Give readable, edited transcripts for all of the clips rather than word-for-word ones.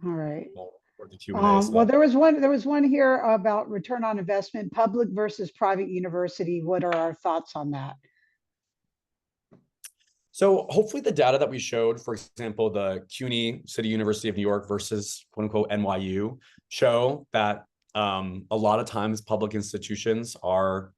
All right. For the Q&A. Well, So, there was one here about return on investment, public versus private university. What are our thoughts on that? so hopefully the data that we showed, for example, the CUNY City University of New York versus quote unquote NYU, show that a lot of times public institutions are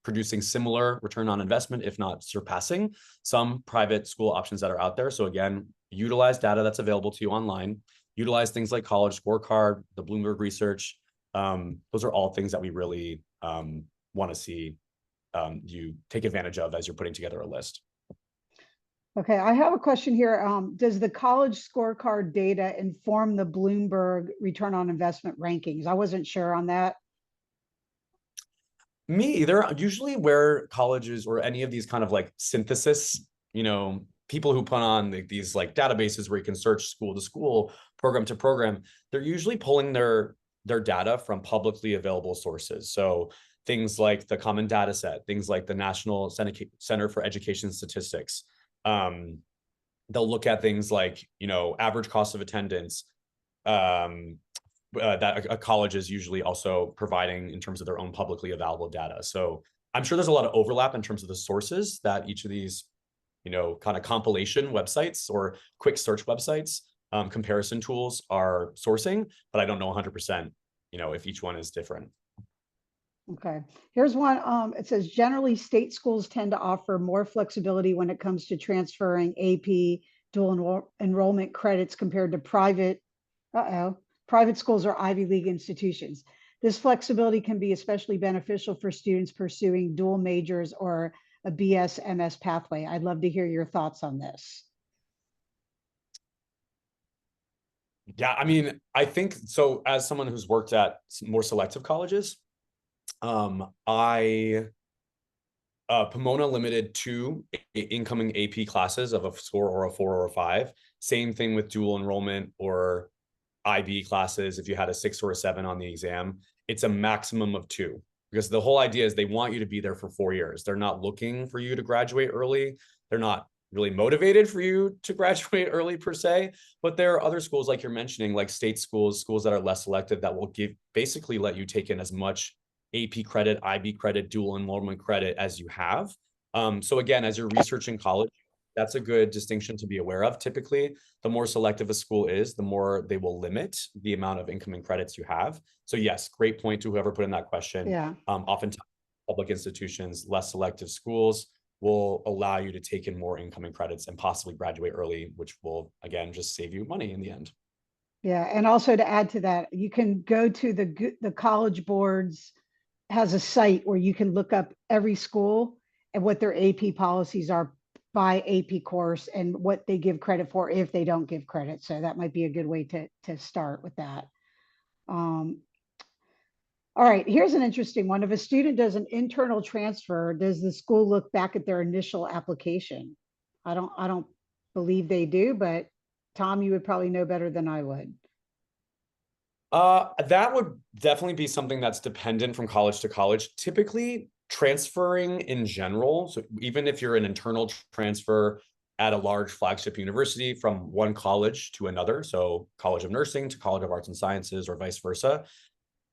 producing similar return on investment, if not surpassing some private school options that are out there. So again, utilize data that's available to you online. Utilize things like College Scorecard, the Bloomberg research. Those are all things that we really want to see you take advantage of as you're putting together a list. Okay, I have a question here. Does the college scorecard data inform the Bloomberg return on investment rankings? I wasn't sure on that. Me either. Usually where colleges or any of these kind of like synthesis, people who put on these like databases where you can search school to school, program to program, they're usually pulling their data from publicly available sources. So things like the Common Data Set, things like the National Center for Education Statistics. Um, they'll look at things like, average cost of attendance, um, that a college is usually also providing in terms of their own publicly available data. So I'm sure there's a lot of overlap in terms of the sources that each of these, kind of compilation websites or quick search websites, comparison tools are sourcing, but I don't know 100%, if each one is different. Okay, here's one. It says generally state schools tend to offer more flexibility when it comes to transferring AP enrollment credits compared to private schools or Ivy League institutions. This flexibility can be especially beneficial for students pursuing dual majors or a BS MS pathway. I'd love to hear your thoughts on this. Yeah, I mean, I think so. As someone who's worked at more selective colleges, I Pomona limited two incoming AP classes of a score or a 4 or a 5. Same thing with dual enrollment or IB classes. If you had a 6 or a 7 on the exam, it's a maximum of 2, because the whole idea is they want you to be there for 4 years. They're not looking for you to graduate early. They're not really motivated for you to graduate early per se, but there are other schools like you're mentioning, like state schools, schools that are less selective, that will basically let you take in as much AP credit, IB credit, dual enrollment credit as you have. So again, as you're researching college, that's a good distinction to be aware of. Typically, the more selective a school is, the more they will limit the amount of incoming credits you have. So yes, great point to whoever put in that question. Yeah. Oftentimes, public institutions, less selective schools will allow you to take in more incoming credits and possibly graduate early, which will, again, just save you money in the end. Yeah, and also to add to that, you can go to the College Board's has a site where you can look up every school and what their AP policies are by AP course and what they give credit for if they don't give credit. So that might be a good way to start with that. Um, all right, here's an interesting one. If a student does an internal transfer, does the school look back at their initial application? I don't believe they do, but Tom, you would probably know better than I would. That would definitely be something that's dependent from college to college. Typically, transferring in general, so even if you're an internal transfer at a large flagship university from one college to another, so College of Nursing to College of Arts and Sciences or vice versa,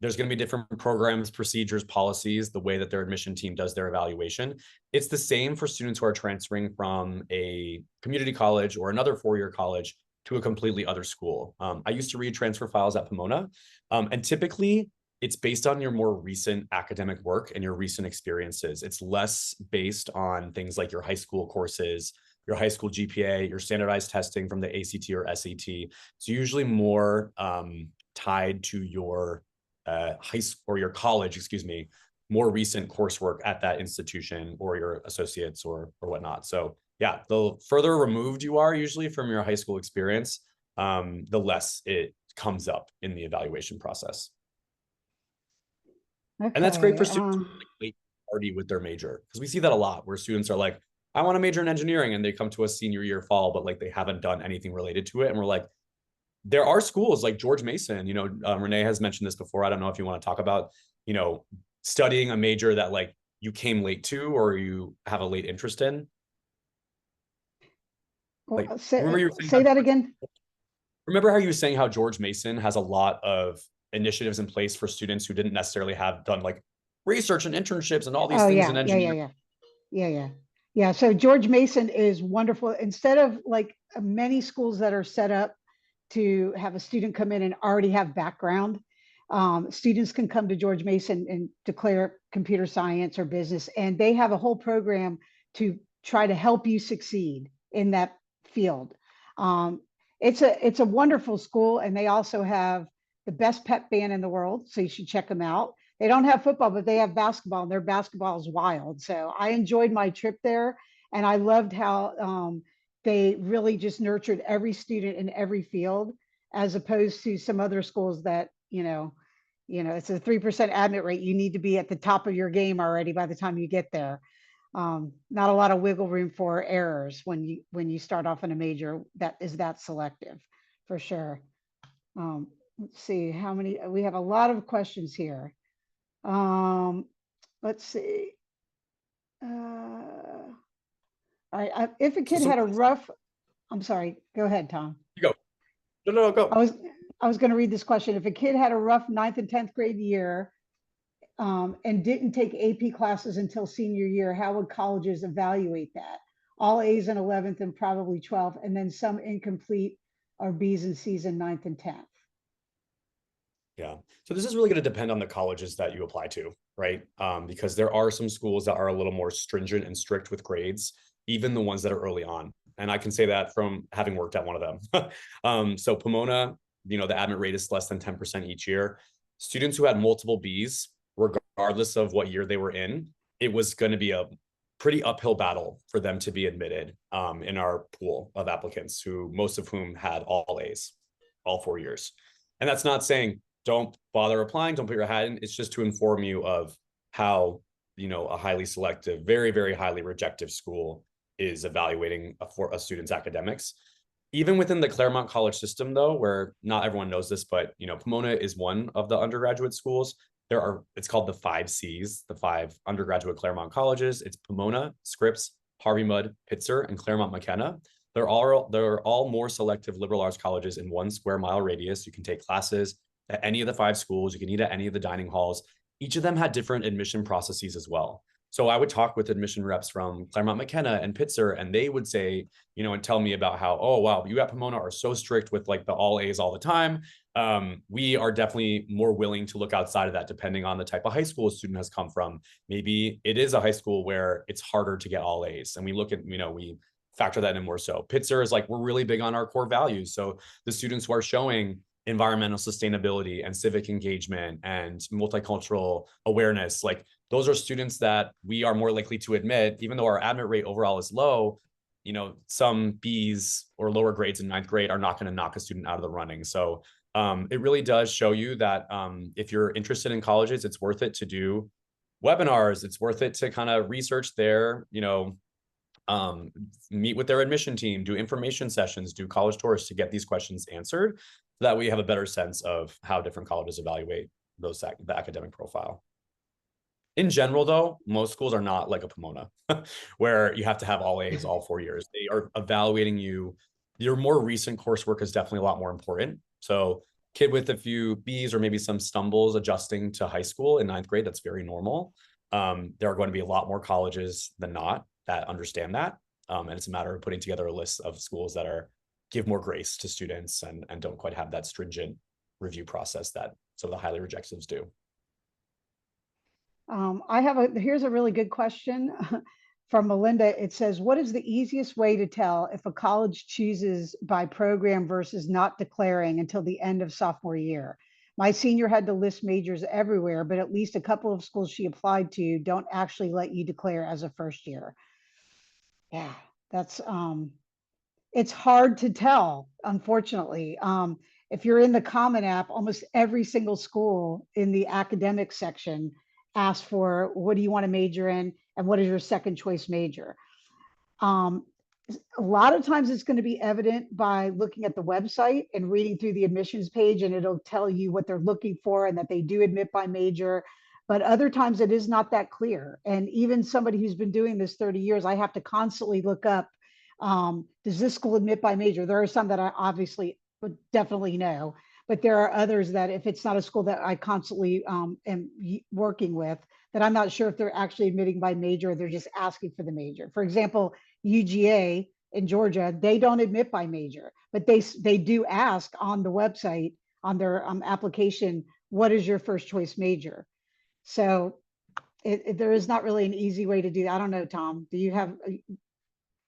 there's going to be different programs, procedures, policies, the way that their admission team does their evaluation. It's the same for students who are transferring from a community college or another four-year college to a completely other school. I used to read transfer files at Pomona, and typically it's based on your more recent academic work and your recent experiences. It's less based on things like your high school courses, your high school GPA, your standardized testing from the ACT or SAT. It's usually more tied to your high school or your college, excuse me, more recent coursework at that institution or your associates or whatnot. So yeah, the further removed you are usually from your high school experience, the less it comes up in the evaluation process. And that's great Okay. for students who like late party with their major, because we see that a lot where students are like, I want to major in engineering, and they come to us senior year fall, but like they haven't done anything related to it. And we're like, there are schools like George Mason, Renee has mentioned this before. I don't know if you want to talk about, you know, studying a major that like you came late to or you have a late interest in. Like, remember you were saying Say about that George? again. remember how you were saying how George Mason has a lot of initiatives in place for students who didn't necessarily have done like research and internships and all these Oh things in yeah, yeah, yeah, engineering? yeah. Yeah, yeah. Yeah. So George Mason is wonderful. Instead of like many schools that are set up to have a student come in and already have background, students can come to George Mason and declare computer science or business, and they have a whole program to try to help you succeed in that field. Um, it's a wonderful school, and they also have the best pep band in the world, so you should check them out. They don't have football, but they have basketball, and their basketball is wild. So I enjoyed my trip there, and I loved how they really just nurtured every student in every field, as opposed to some other schools that it's a 3% admit rate. You need to be at the top of your game already by the time you get there. Not a lot of wiggle room for errors when you start off in a major that is that selective, for sure. Let's see how many we have. A lot of questions here. Um, let's see. All right. If a So kid some had a rough, I'm sorry. Go ahead, Tom. you go. No, no, no, I go. was I was going to read this question. If a kid had a rough ninth and 10th grade year, and didn't take AP classes until senior year, how would colleges evaluate that? All A's in 11th and probably 12th, and then some incomplete or B's and C's in ninth and 10th. Yeah. So this is really going to depend on the colleges that you apply to, right? Because there are some schools that are a little more stringent and strict with grades, even the ones that are early on. And I can say that from having worked at one of them. So Pomona, the admit rate is less than 10% each year. Students who had multiple B's, regardless of what year they were in, it was going to be a pretty uphill battle for them to be admitted in our pool of applicants, who most of whom had all A's, all 4 years. And that's not saying don't bother applying, don't put your hat in. It's just to inform you of how, a highly selective, very, very highly rejective school is evaluating for a student's academics. Even within the Claremont College system, though, where not everyone knows this, but Pomona is one of the undergraduate schools. It's called the 5 Cs, the 5 undergraduate Claremont colleges. It's Pomona, Scripps, Harvey Mudd, Pitzer, and Claremont McKenna. They're all more selective liberal arts colleges in 1 square mile radius. You can take classes at any of the 5 schools. You can eat at any of the dining halls. Each of them had different admission processes as well. So I would talk with admission reps from Claremont McKenna and Pitzer, and they would say, and tell me about how, oh, wow, you at Pomona are so strict with like the all A's all the time. We are definitely more willing to look outside of that, depending on the type of high school a student has come from. Maybe it is a high school where it's harder to get all A's. And we look at, we factor that in more so. Pitzer is like, we're really big on our core values. So the students who are showing environmental sustainability and civic engagement and multicultural awareness, like those are students that we are more likely to admit, even though our admit rate overall is low. Some B's or lower grades in ninth grade are not going to knock a student out of the running. So it really does show you that if you're interested in colleges, it's worth it to do webinars. It's worth it to kind of research their, meet with their admission team, do information sessions, do college tours to get these questions answered, so that we have a better sense of how different colleges evaluate the academic profile. In general, though, most schools are not like a Pomona, where you have to have all A's all 4 years. They are evaluating you. Your more recent coursework is definitely a lot more important. So kid with a few B's or maybe some stumbles adjusting to high school in ninth grade, that's very normal. There are going to be a lot more colleges than not that understand that. And it's a matter of putting together a list of schools that give more grace to students and don't quite have that stringent review process that some of the highly rejectives do. Here's a really good question from Melinda. It says, what is the easiest way to tell if a college chooses by program versus not declaring until the end of sophomore year? My senior had to list majors everywhere, but at least a couple of schools she applied to don't actually let you declare as a first year. Yeah, it's hard to tell, unfortunately. If you're in the Common App, almost every single school in the academic section asks for what do you want to major in and what is your second choice major. A lot of times it's going to be evident by looking at the website and reading through the admissions page, and it'll tell you what they're looking for and that they do admit by major. But other times it is not that clear. And even somebody who's been doing this 30 years, I have to constantly look up, does this school admit by major? There are some that I obviously would definitely no. But there are others that if it's not a school that I constantly am working with, that I'm not sure if they're actually admitting by major or they're just asking for the major. For example, UGA in Georgia, they don't admit by major, but they do ask on the website on their application, what is your first choice major? So there is not really an easy way to do that. I don't know, Tom. Do you have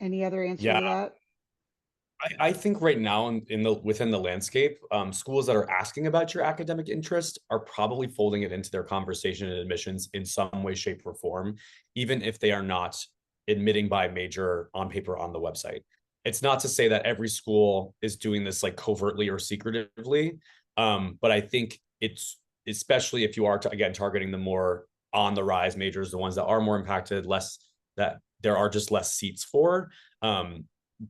any other answer Yeah, to that? I think right now in the within the landscape, schools that are asking about your academic interest are probably folding it into their conversation and admissions in some way, shape, or form, even if they are not admitting by major on paper on the website. It's not to say that every school is doing this like covertly or secretively, but I think it's especially if you are again targeting the more on the rise majors, the ones that are more impacted, less that there are just less seats for.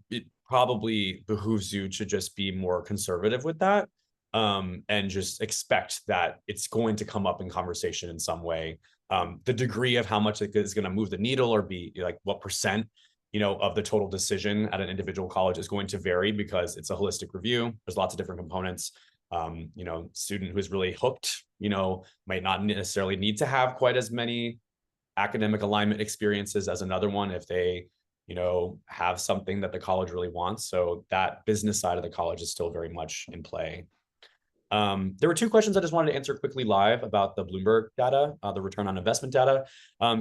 It probably behooves you to just be more conservative with that, and just expect that it's going to come up in conversation in some way. The degree of how much it is going to move the needle or be like what percent, of the total decision at an individual college is going to vary because it's a holistic review. There's lots of different components. Student who's really hooked, might not necessarily need to have quite as many academic alignment experiences as another one if they have something that the college really wants. So that business side of the college is still very much in play. There were two questions I just wanted to answer quickly live about the Bloomberg data, the return on investment data.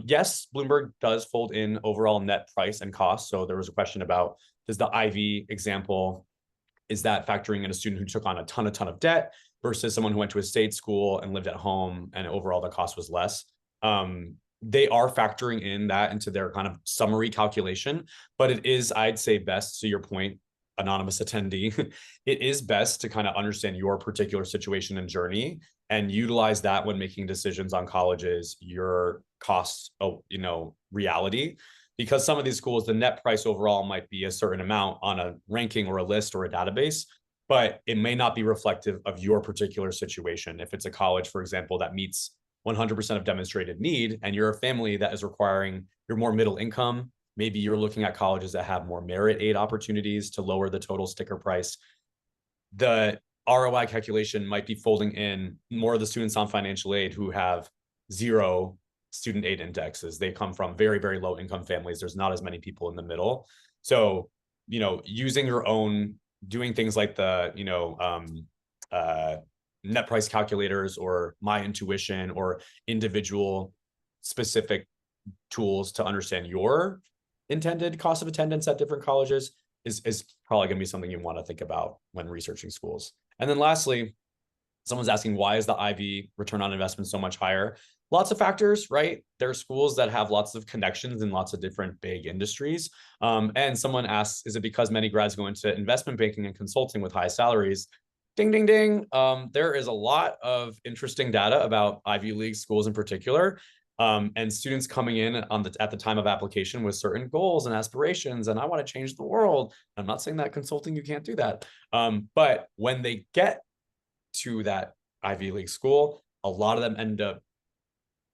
Yes, Bloomberg does fold in overall net price and cost. So there was a question about, does the Ivy example, is that factoring in a student who took on a ton of debt versus someone who went to a state school and lived at home and overall the cost was less? They are factoring in that into their kind of summary calculation, but it is, I'd say, best, to your point, anonymous attendee, it is best to kind of understand your particular situation and journey and utilize that when making decisions on colleges, your cost, reality. Because some of these schools, the net price overall might be a certain amount on a ranking or a list or a database, but it may not be reflective of your particular situation. If it's a college, for example, that meets 100% of demonstrated need, and you're a family that is requiring, you're more middle income, maybe you're looking at colleges that have more merit aid opportunities to lower the total sticker price. The ROI calculation might be folding in more of the students on financial aid who have zero student aid indexes. They come from very, very low income families. There's not as many people in the middle. So, using your own, doing things like the, net price calculators or my intuition or individual specific tools to understand your intended cost of attendance at different colleges is probably going to be something you want to think about when researching schools. And then lastly, someone's asking, why is the Ivy return on investment so much higher? Lots of factors, right? There are schools that have lots of connections in lots of different big industries. And someone asks, is it because many grads go into investment banking and consulting with high salaries? Ding, ding, ding. There is a lot of interesting data about Ivy League schools in particular. And students coming in at the time of application with certain goals and aspirations, and I want to change the world. I'm not saying that consulting, you can't do that. But when they get to that Ivy League school, a lot of them end up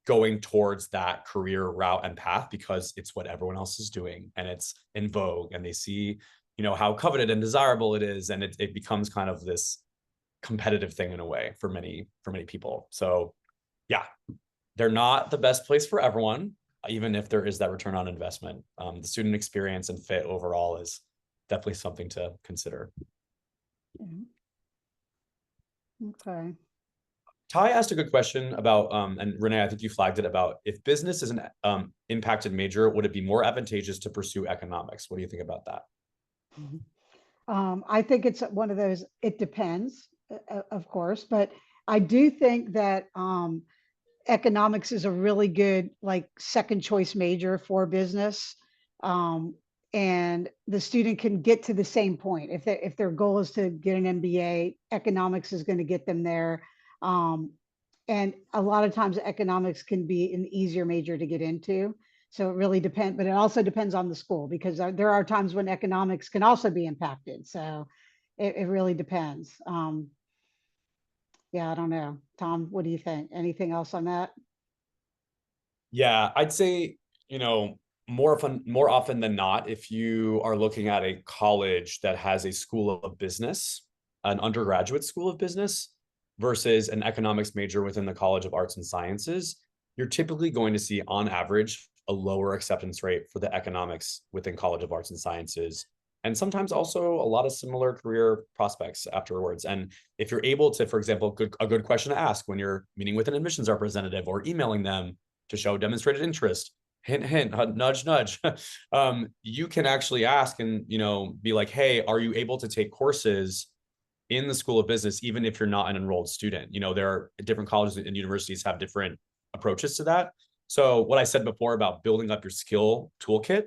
going towards that career route and path because it's what everyone else is doing and it's in vogue, and they see, how coveted and desirable it is. And it becomes kind of this competitive thing in a way for many people. So yeah, they're not the best place for everyone, even if there is that return on investment. The student experience and fit overall is definitely something to consider. Okay. Ty asked a good question about, and Renee, I think you flagged it, about if business is an impacted major, would it be more advantageous to pursue economics? What do you think about that? I think it's one of those, it depends, of course, but I do think that economics is a really good like second choice major for business. Um, and the student can get to the same point. If their goal is to get an MBA, economics is going to get them there. Um, and a lot of times economics can be an easier major to get into. So it really depends, but it also depends on the school because there are times when economics can also be impacted. So it really depends. Yeah, I don't know. Tom, what do you think? Anything else on that? Yeah, I'd say, more often than not, if you are looking at a college that has a school of business, an undergraduate school of business versus an economics major within the College of Arts and Sciences, you're typically going to see on average a lower acceptance rate for the economics within College of Arts and Sciences. And sometimes also a lot of similar career prospects afterwards. And if you're able to, for example, a good question to ask when you're meeting with an admissions representative or emailing them to show demonstrated interest, hint, hint, nudge, nudge, you can actually ask and, be like, hey, are you able to take courses in the School of Business, even if you're not an enrolled student? There are different colleges and universities have different approaches to that. So what I said before about building up your skill toolkit,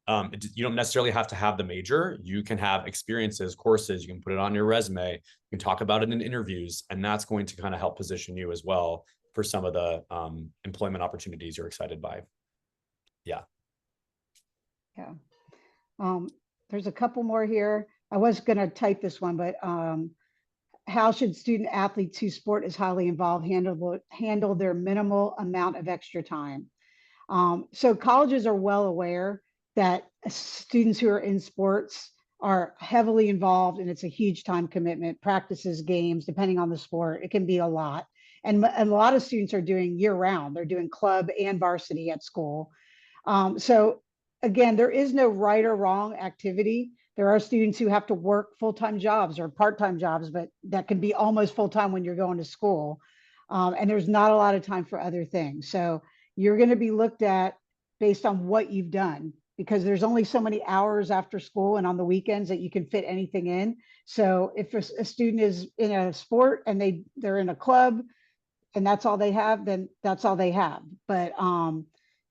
you don't necessarily have to have the major. You can have experiences, courses, you can put it on your resume, you can talk about it in interviews, and that's going to kind of help position you as well for some of the employment opportunities you're excited by. Yeah. Yeah. There's a couple more here. I was going to type this one, but how should student athletes whose sport is highly involved handle their minimal amount of extra time? So colleges are well aware that students who are in sports are heavily involved, and it's a huge time commitment, practices, games, depending on the sport. It can be a lot. And a lot of students are doing year round. They're doing club and varsity at school. So again, there is no right or wrong activity. There are students who have to work full-time jobs or part-time jobs, but that can be almost full-time when you're going to school. And there's not a lot of time for other things. So you're going to be looked at based on what you've done, because there's only so many hours after school and on the weekends that you can fit anything in. So if a student is in a sport and they're in a club and that's all they have, then that's all they have. But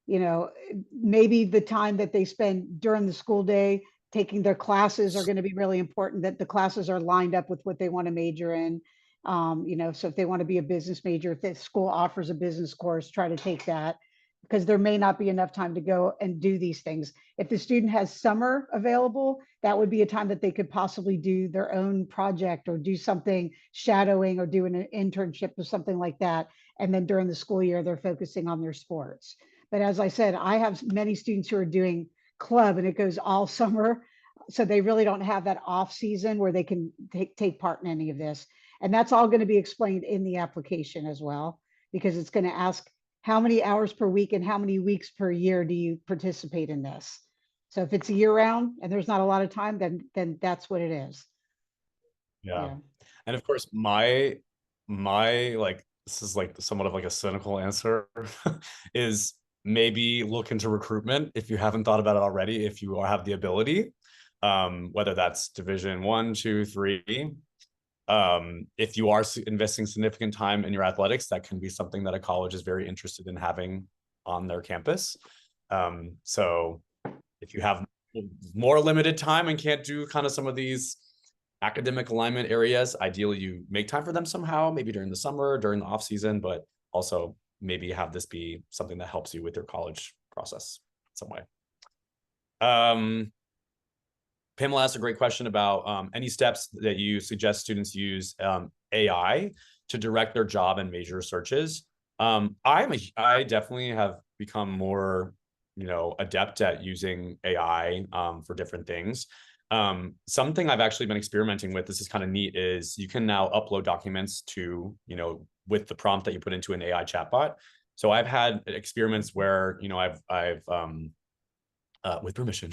maybe the time that they spend during the school day taking their classes are going to be really important, that the classes are lined up with what they want to major in. So if they want to be a business major, if the school offers a business course, try to take that, because there may not be enough time to go and do these things. If the student has summer available, that would be a time that they could possibly do their own project or do something shadowing or do an internship or something like that. And then during the school year, they're focusing on their sports. But as I said, I have many students who are doing club and it goes all summer. So they really don't have that off season where they can take part in any of this. And that's all going to be explained in the application as well, because it's going to ask how many hours per week and how many weeks per year do you participate in this. So if it's a year round and there's not a lot of time, then that's what it is. Yeah. And of course, my like, this is like somewhat of like a cynical answer is maybe look into recruitment if you haven't thought about it already, if you have the ability, whether that's division 1, 2, 3. If you are investing significant time in your athletics, that can be something that a college is very interested in having on their campus. So if you have more limited time and can't do kind of some of these academic alignment areas, ideally you make time for them somehow, maybe during the summer, during the off season, but also maybe have this be something that helps you with your college process in some way. Pamela asked a great question about any steps that you suggest students use AI to direct their job and major searches. I definitely have become more, adept at using AI for different things. Something I've actually been experimenting with, this is kind of neat, is you can now upload documents to, with the prompt that you put into an AI chatbot. So I've had experiments where, I've with permission,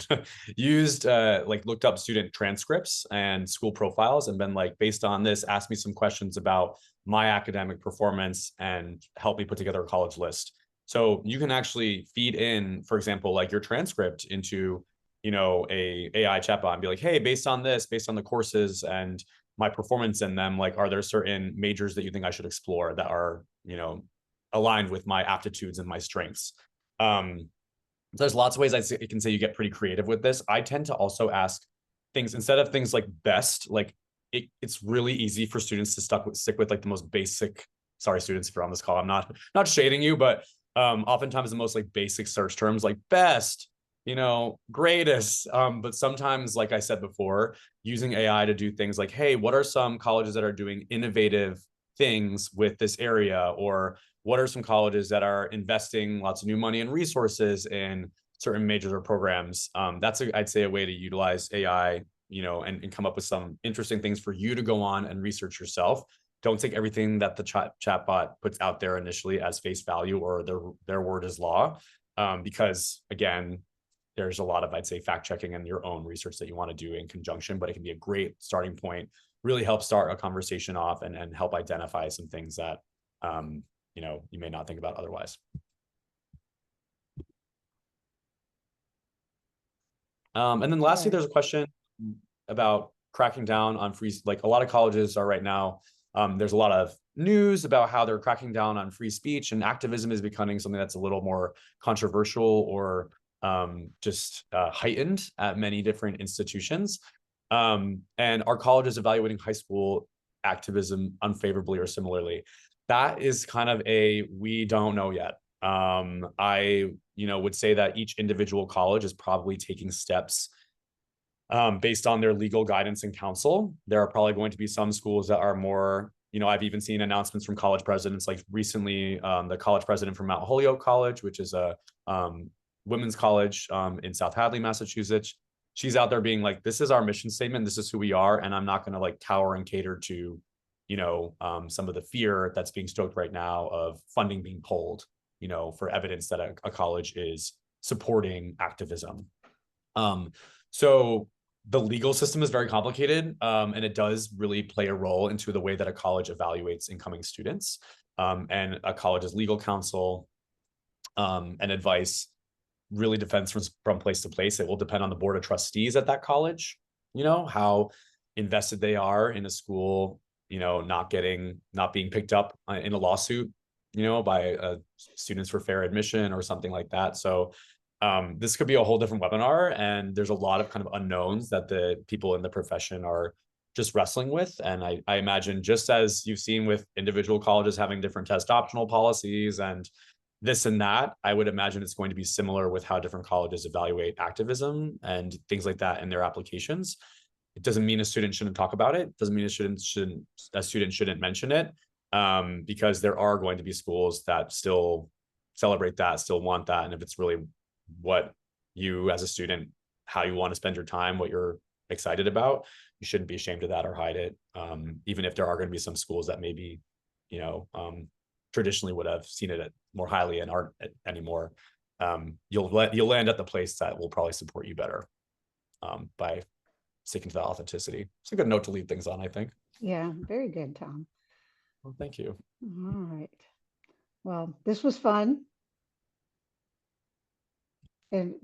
used like looked up student transcripts and school profiles and been like, based on this, ask me some questions about my academic performance and help me put together a college list. So you can actually feed in, for example, like your transcript into, a AI chatbot and be like, hey, based on this, based on the courses and my performance in them, like, are there certain majors that you think I should explore that are, aligned with my aptitudes and my strengths? There's lots of ways I can say you get pretty creative with this. I tend to also ask things, instead of things like best, like it's really easy for students to stick with like the most basic, sorry, students, if you're on this call, I'm not shading you, but oftentimes the most like basic search terms like best, greatest. But sometimes, like I said before, using AI to do things like, hey, what are some colleges that are doing innovative things with this area? Or what are some colleges that are investing lots of new money and resources in certain majors or programs? That's I'd say a way to utilize AI and come up with some interesting things for you to go on and research yourself. Don't take everything that the chatbot puts out there initially as face value or their word is law, because again, there's a lot of, I'd say, fact checking and your own research that you want to do in conjunction, but it can be a great starting point, really help start a conversation off and help identify some things that, you may not think about otherwise. And then lastly, there's a question about cracking down on free, like a lot of colleges are right now. There's a lot of news about how they're cracking down on free speech, and activism is becoming something that's a little more controversial or just heightened at many different institutions. And our college is evaluating high school activism unfavorably or similarly. That is kind of we don't know yet. I would say that each individual college is probably taking steps based on their legal guidance and counsel. There are probably going to be some schools that are more, I've even seen announcements from college presidents, like recently the college president from Mount Holyoke College, which is a women's college in South Hadley, Massachusetts. She's out there being like, this is our mission statement, this is who we are, and I'm not going to like cower and cater to some of the fear that's being stoked right now of funding being pulled, for evidence that a college is supporting activism. So the legal system is very complicated, and it does really play a role into the way that a college evaluates incoming students, and a college's legal counsel and advice really depends from place to place. It will depend on the board of trustees at that college, how invested they are in a school, not being picked up in a lawsuit, by Students for Fair Admission or something like that. So this could be a whole different webinar, and there's a lot of kind of unknowns that the people in the profession are just wrestling with. And I imagine, just as you've seen with individual colleges having different test optional policies and this and that, I would imagine it's going to be similar with how different colleges evaluate activism and things like that in their applications. It doesn't mean a student shouldn't talk about it. It doesn't mean a student shouldn't mention it, because there are going to be schools that still celebrate that, still want that. And if it's really what you as a student, how you want to spend your time, what you're excited about, you shouldn't be ashamed of that or hide it. Even if there are going to be some schools that maybe, traditionally would have seen it more highly and aren't anymore, you'll land at the place that will probably support you better by sticking to the authenticity. It's a good note to leave things on, I think. Yeah, very good, Tom. Well, thank you. All right. Well, this was fun. And